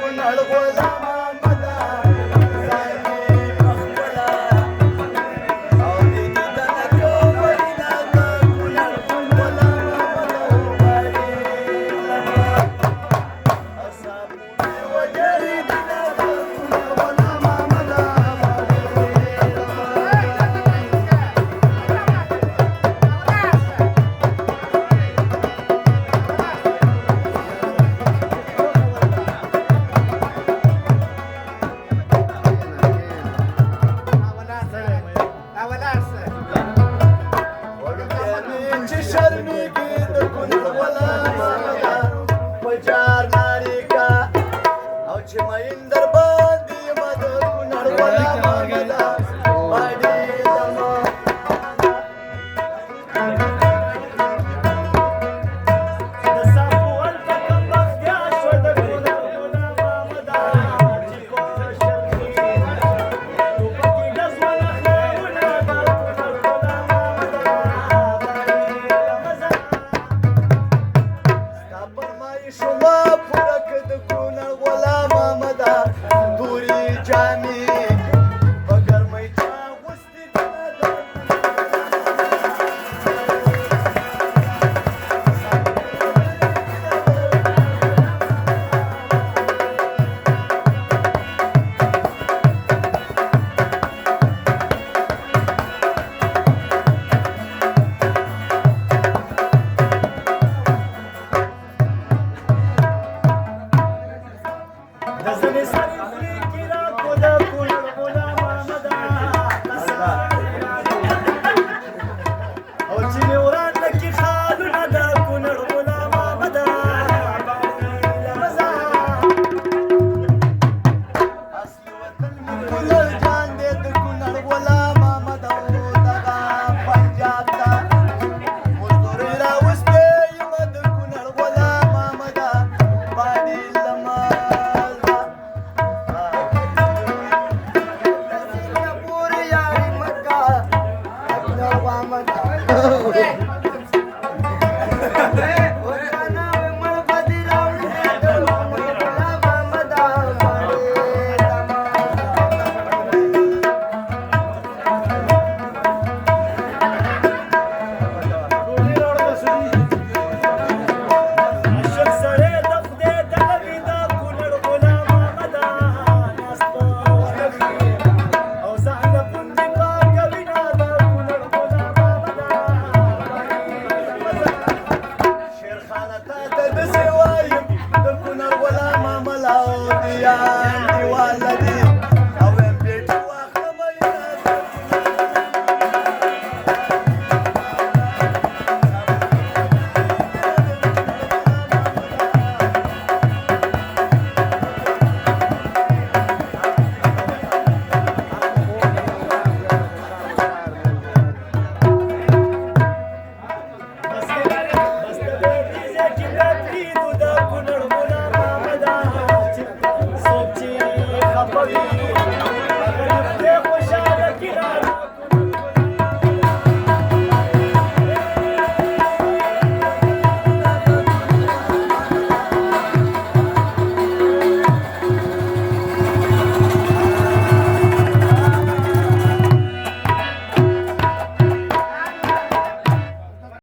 کونړ غلام محمده زاهدي پخپله او د دیدنه کومینه د کونړ غلام محمده وغواړي اصحابونه وجري مینه د کونړ غلام محمده چې شرمېږي د کونړ غلام محمده په جار نارې کا او چې مین در باندې یم د کونړ غلام محمده باندې لمه د صافو هلته کمبختیا شوه د کونړ غلام محمده چې کور شرخي ټوپکې ډز ونښلوونه د کونړ غلام محمده ستا فرمایش ما پوره کړ د کونړ غلام محمده تورې جامې په ګرمۍ چا اغوستې دینه د د زنې سرې خولې کې راکړو د کونړ غلام محمده او ځینې وران لکې خالونه د کونړ غلام محمده اصلي وطن مې کونړ جان دی د کونړ غلام محمده او دغه پنجاب ته مزدورۍ راوستې یم د کونړ غلام محمده باندې لمه شیرخانه تا ته داسې وایم د کونړ غلام محمده او د یار